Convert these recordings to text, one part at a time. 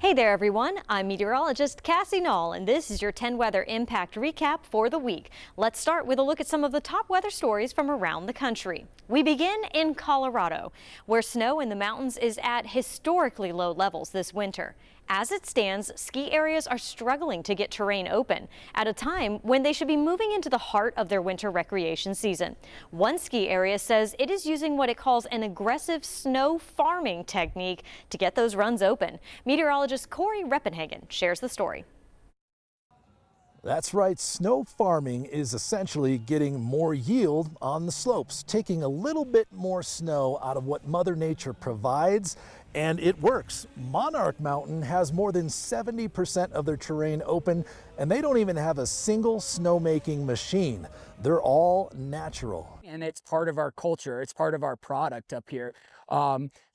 Hey there everyone, I'm meteorologist Cassie Knoll and this is your 10 weather impact recap for the week. Let's start with a look at some of the top weather stories from around the country. We begin in Colorado, where snow in the mountains is at historically low levels this winter. As it stands, ski areas are struggling to get terrain open at a time when they should be moving into the heart of their winter recreation season. One ski area says it is using what it calls an aggressive snow farming technique to get those runs open. Meteorologist Corey Reppenhagen shares the story. That's right, snow farming is essentially getting more yield on the slopes, taking a little bit more snow out of what Mother Nature provides, and it works. Monarch Mountain has more than 70% of their terrain open, and they don't even have a single snowmaking machine. They're all natural. And it's part of our culture, it's part of our product up here.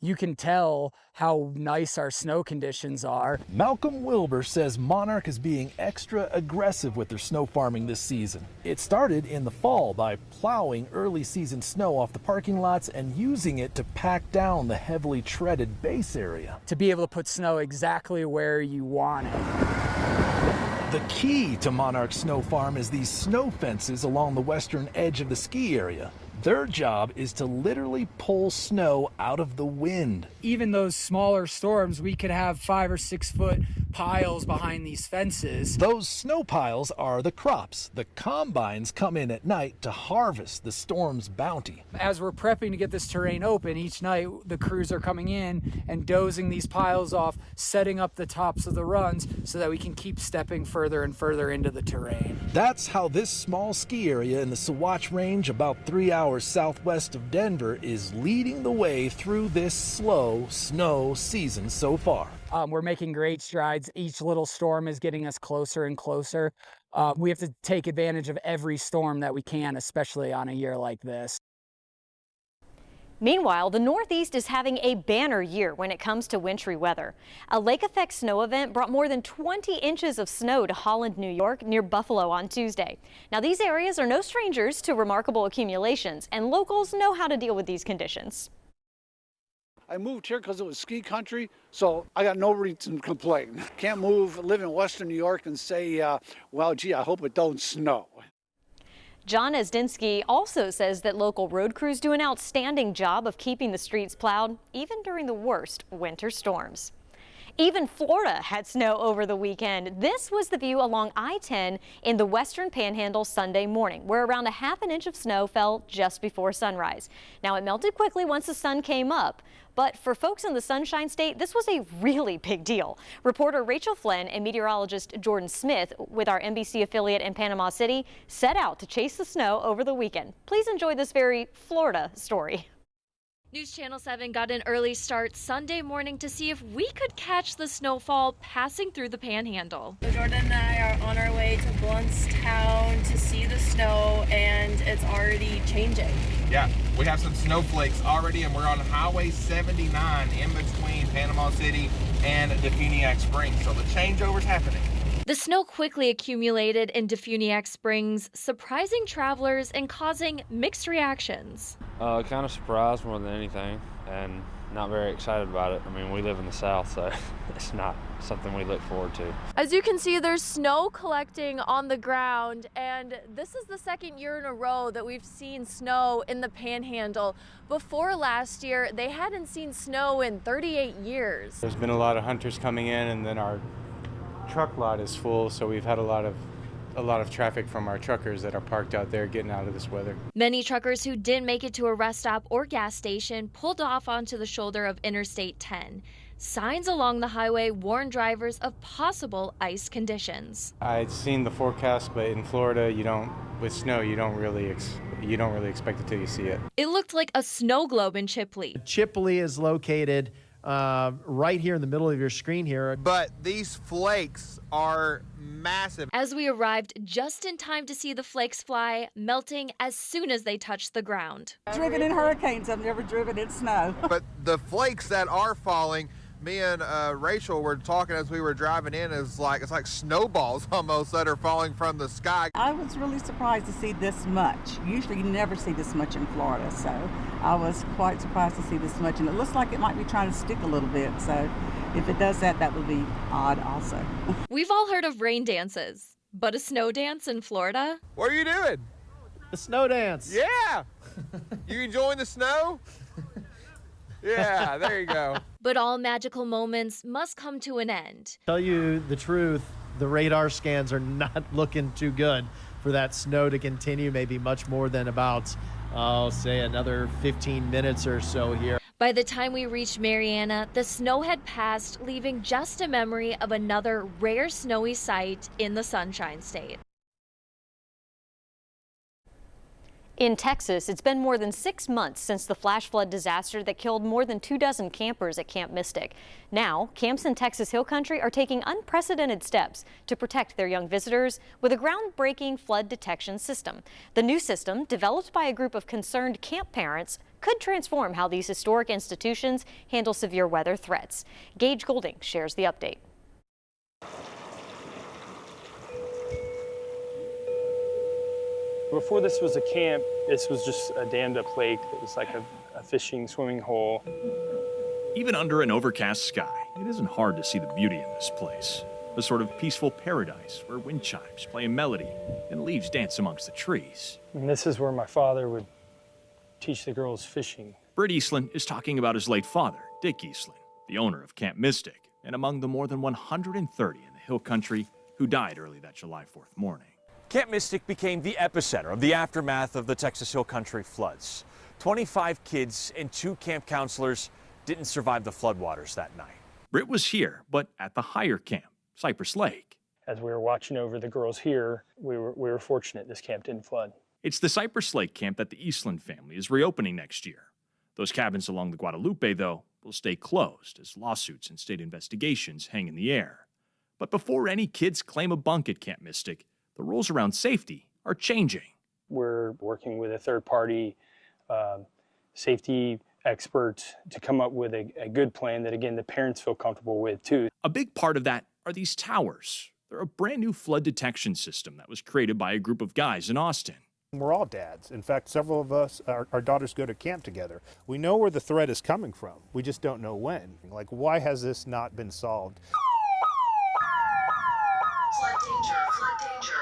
You can tell how nice our snow conditions are. Malcolm Wilbur says Monarch is being extra aggressive with their snow farming this season. It started in the fall by plowing early season snow off the parking lots and using it to pack down the heavily treaded base area. To be able to put snow exactly where you want it. The key to Monarch Snow Farm is these snow fences along the western edge of the ski area. Their job is to literally pull snow out of the wind. Even those smaller storms, we could have 5 or 6 foot piles behind these fences. Those snow piles are the crops. The combines come in at night to harvest the storm's bounty. As we're prepping to get this terrain open, each night the crews are coming in and dozing these piles off, setting up the tops of the runs so that we can keep stepping further and further into the terrain. That's how this small ski area in the Sawatch Range, about 3 hours southwest of Denver, is leading the way through this slow snow season so far. We're making great strides. Each little storm is getting us closer and closer. We have to take advantage of every storm that we can, especially on a year like this. Meanwhile, the Northeast is having a banner year when it comes to wintry weather. A lake effect snow event brought more than 20 inches of snow to Holland, New York, near Buffalo on Tuesday. Now, these areas are no strangers to remarkable accumulations, and locals know how to deal with these conditions. I moved here because it was ski country, so I got no reason to complain. Can't live in Western New York and say, well, gee, I hope it don't snow. John Esdinsky also says that local road crews do an outstanding job of keeping the streets plowed, even during the worst winter storms. Even Florida had snow over the weekend. This was the view along I-10 in the western panhandle Sunday morning, where around a ½ inch of snow fell just before sunrise. Now, it melted quickly once the sun came up, but for folks in the Sunshine State, this was a really big deal. Reporter Rachel Flynn and meteorologist Jordan Smith with our NBC affiliate in Panama City set out to chase the snow over the weekend. Please enjoy this very Florida story. News Channel 7 got an early start Sunday morning to see if we could catch the snowfall passing through the panhandle. Jordan and I are on our way to Bluntstown to see the snow, and it's already changing. Yeah, we have some snowflakes already, and we're on Highway 79 in between Panama City and Defuniak Springs, so the changeover's happening. The snow quickly accumulated in Defuniak Springs, surprising travelers and causing mixed reactions. Kind of surprised more than anything, and not very excited about it. I mean, we live in the South, so it's not something we look forward to. As you can see, there's snow collecting on the ground, and this is the second year in a row that we've seen snow in the Panhandle. Before last year, they hadn't seen snow in 38 years. There's been a lot of hunters coming in, and then our truck lot is full, so we've had a lot of traffic from our truckers that are parked out there getting out of this weather. Many truckers who didn't make it to a rest stop or gas station pulled off onto the shoulder of Interstate 10. Signs along the highway warn drivers of possible ice conditions. I'd seen the forecast, but in Florida, with snow, you don't really expect it till you see it. It looked like a snow globe in Chipley. Chipley is located right here in the middle of your screen here. But these flakes are massive. As we arrived just in time to see the flakes fly, melting as soon as they touched the ground. Driven in hurricanes, I've never driven in snow. But the flakes that are falling, me and Rachel were talking as we were driving in, it's like snowballs almost that are falling from the sky. I was really surprised to see this much. Usually you never see this much in Florida, so I was quite surprised to see this much, and it looks like it might be trying to stick a little bit, so If it does that, that would be odd also. We've all heard of rain dances, but a snow dance in Florida? What are you doing? The snow dance. Yeah. You enjoying the snow? Yeah, there you go. But all magical moments must come to an end. Tell you the truth, the radar scans are not looking too good for that snow to continue, maybe much more than about, say another 15 minutes or so here. By the time we reached Mariana, the snow had passed, leaving just a memory of another rare snowy sight in the Sunshine State. In Texas, it's been more than 6 months since the flash flood disaster that killed more than 24 campers at Camp Mystic. Now, camps in Texas Hill Country are taking unprecedented steps to protect their young visitors with a groundbreaking flood detection system. The new system, developed by a group of concerned camp parents, could transform how these historic institutions handle severe weather threats. Gage Golding shares the update. Before this was a camp, this was just a dammed up lake that was like a fishing, swimming hole. Even under an overcast sky, it isn't hard to see the beauty in this place. A sort of peaceful paradise where wind chimes play a melody and leaves dance amongst the trees. And this is where my father would teach the girls fishing. Britt Eastland is talking about his late father, Dick Eastland, the owner of Camp Mystic, and among the more than 130 in the Hill Country who died early that July 4th morning. Camp Mystic became the epicenter of the aftermath of the Texas Hill Country floods. 25 kids and 2 camp counselors didn't survive the floodwaters that night. Britt was here, but at the higher camp, Cypress Lake. As we were watching over the girls here, we were fortunate this camp didn't flood. It's the Cypress Lake camp that the Eastland family is reopening next year. Those cabins along the Guadalupe, though, will stay closed as lawsuits and state investigations hang in the air. But before any kids claim a bunk at Camp Mystic, the rules around safety are changing. We're working with a third-party safety expert to come up with a good plan that, again, the parents feel comfortable with, too. A big part of that are these towers. They're a brand new flood detection system that was created by a group of guys in Austin. We're all dads. In fact, several of us, our daughters go to camp together. We know where the threat is coming from. We just don't know when. Like, why has this not been solved? Flood danger,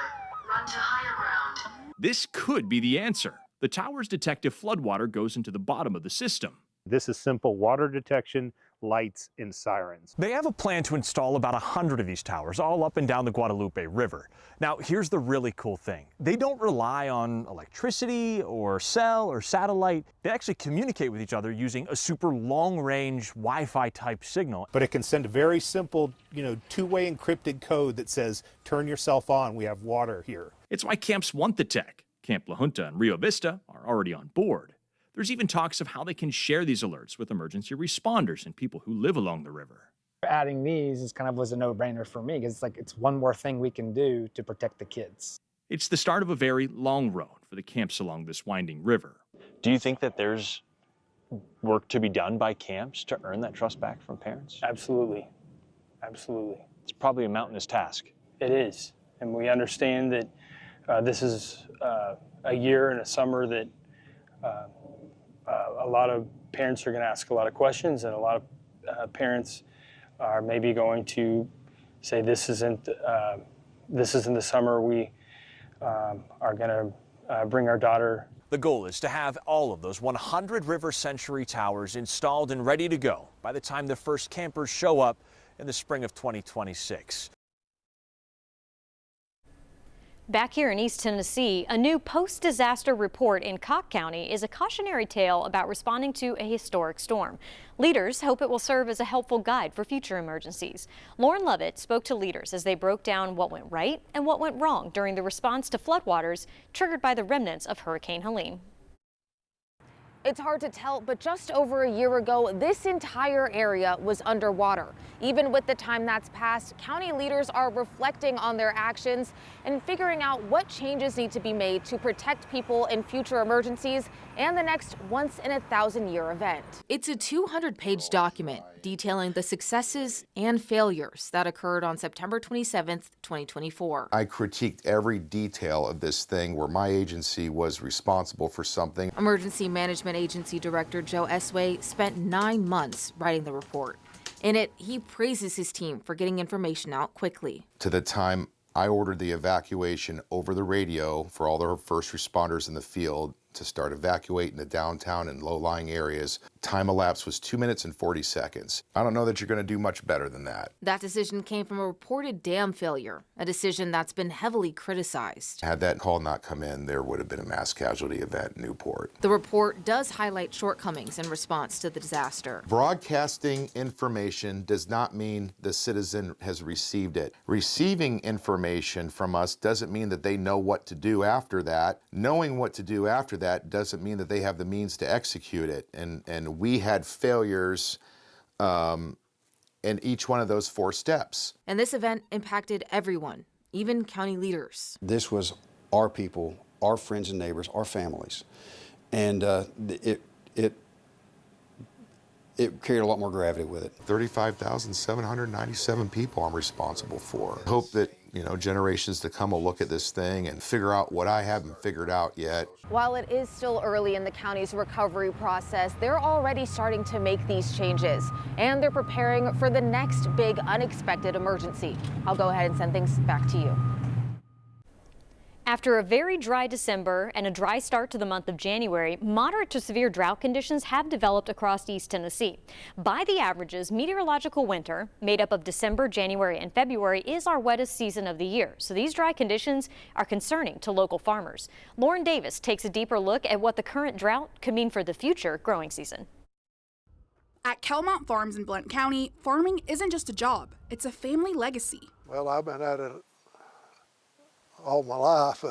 run to higher ground. This could be the answer. The towers detect if floodwater goes into the bottom of the system. This is simple water detection, lights, and sirens. They have a plan to install about 100 of these towers all up and down the Guadalupe River. Now, here's the really cool thing. They don't rely on electricity or cell or satellite. They actually communicate with each other using a super long-range Wi-Fi type signal. But it can send a very simple, two-way encrypted code that says, turn yourself on, we have water here. It's why camps want the tech. Camp La Junta and Rio Vista are already on board. There's even talks of how they can share these alerts with emergency responders and people who live along the river. Adding these was a no-brainer for me because it's one more thing we can do to protect the kids. It's the start of a very long road for the camps along this winding river. Do you think that there's work to be done by camps to earn that trust back from parents? Absolutely. Absolutely. It's probably a mountainous task. It is. And we understand that this is a year and a summer that a lot of parents are going to ask a lot of questions, and a lot of parents are maybe going to say, this isn't the summer we are going to bring our daughter. The goal is to have all of those 100 River Century towers installed and ready to go by the time the first campers show up in the spring of 2026. Back here in East Tennessee, a new post-disaster report in Cocke County is a cautionary tale about responding to a historic storm. Leaders hope it will serve as a helpful guide for future emergencies. Lauren Lovett spoke to leaders as they broke down what went right and what went wrong during the response to floodwaters triggered by the remnants of Hurricane Helene. It's hard to tell, but just over a year ago, this entire area was underwater. Even with the time that's passed, county leaders are reflecting on their actions and figuring out what changes need to be made to protect people in future emergencies and the next once-in-a-thousand-year event. It's a 200-page document detailing the successes and failures that occurred on September 27th, 2024. I critiqued every detail of this thing where my agency was responsible for something. Emergency Management Agency Director Joe Esway spent 9 months writing the report. In it, he praises his team for getting information out quickly. To the time I ordered the evacuation over the radio for all the first responders in the field to start evacuating the downtown and low-lying areas, time elapsed was 2 minutes and 40 seconds. I don't know that you're going to do much better than that. That decision came from a reported dam failure, a decision that's been heavily criticized. Had that call not come in, there would have been a mass casualty event in Newport. The report does highlight shortcomings in response to the disaster. Broadcasting information does not mean the citizen has received it. Receiving information from us doesn't mean that they know what to do after that. Knowing what to do after that doesn't mean that they have the means to execute it. And we had failures in each one of those 4 steps. And this event impacted everyone, even county leaders. This was our people, our friends and neighbors, our families. And it carried a lot more gravity with it. 35,797 people I'm responsible for. I hope that, generations to come will look at this thing and figure out what I haven't figured out yet. While it is still early in the county's recovery process, they're already starting to make these changes, and they're preparing for the next big unexpected emergency. I'll go ahead and send things back to you. After a very dry December and a dry start to the month of January, moderate to severe drought conditions have developed across East Tennessee. By the averages, meteorological winter, made up of December, January, and February, is our wettest season of the year. So these dry conditions are concerning to local farmers. Lauren Davis takes a deeper look at what the current drought could mean for the future growing season. At Kelmont Farms in Blount County, farming isn't just a job, it's a family legacy. Well, I've been at it all my life.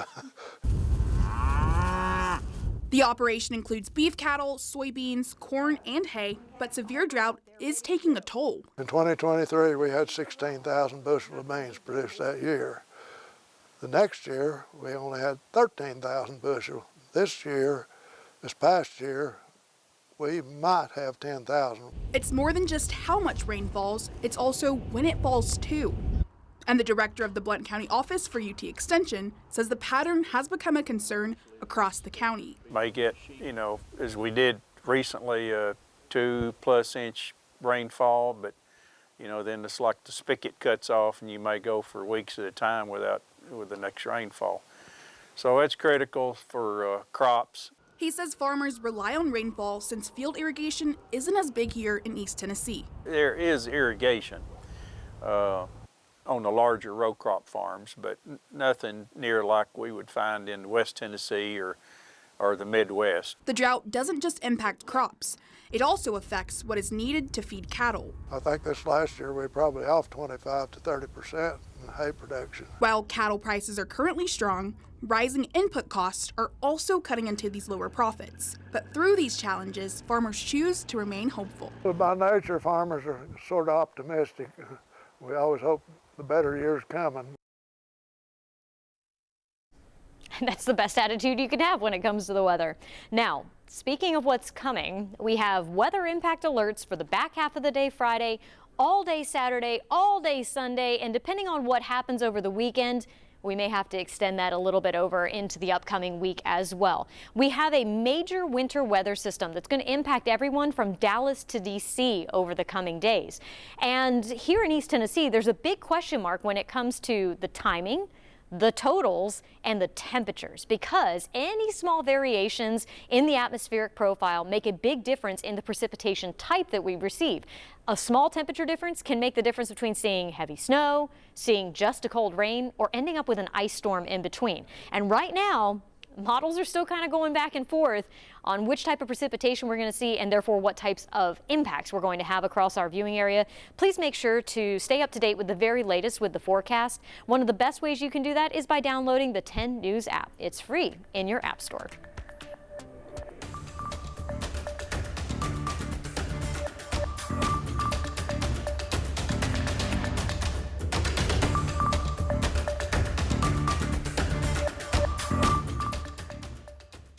The operation includes beef cattle, soybeans, corn, and hay, but severe drought is taking a toll. In 2023, we had 16,000 bushels of beans produced that year. The next year, we only had 13,000 bushels. This past year, we might have 10,000. It's more than just how much rain falls, it's also when it falls too. And the director of the Blount County Office for UT Extension says the pattern has become a concern across the county. May get, as we did recently, a 2+ inch rainfall, but, then it's like the spigot cuts off and you may go for weeks at a time with the next rainfall. So it's critical for crops. He says farmers rely on rainfall since field irrigation isn't as big here in East Tennessee. There is irrigation on the larger row crop farms, but nothing near like we would find in West Tennessee or the Midwest. The drought doesn't just impact crops. It also affects what is needed to feed cattle. I think this last year we're probably off 25 to 30% in hay production. While cattle prices are currently strong, rising input costs are also cutting into these lower profits. But through these challenges, farmers choose to remain hopeful. Well, by nature, farmers are sort of optimistic. We always hope the better years coming. That's the best attitude you can have when it comes to the weather. Now, speaking of what's coming, we have weather impact alerts for the back half of the day Friday, all day Saturday, all day Sunday, and depending on what happens over the weekend, we may have to extend that a little bit over into the upcoming week as well. We have a major winter weather system that's going to impact everyone from Dallas to D.C. over the coming days. And here in East Tennessee, there's a big question mark when it comes to the timing, the totals, and the temperatures, because any small variations in the atmospheric profile make a big difference in the precipitation type that we receive. A small temperature difference can make the difference between seeing heavy snow, seeing just a cold rain, or ending up with an ice storm in between. And right now, models are still kind of going back and forth on which type of precipitation we're going to see and therefore what types of impacts we're going to have across our viewing area. Please make sure to stay up to date with the very latest with the forecast. One of the best ways you can do that is by downloading the 10 News app. It's free in your app store.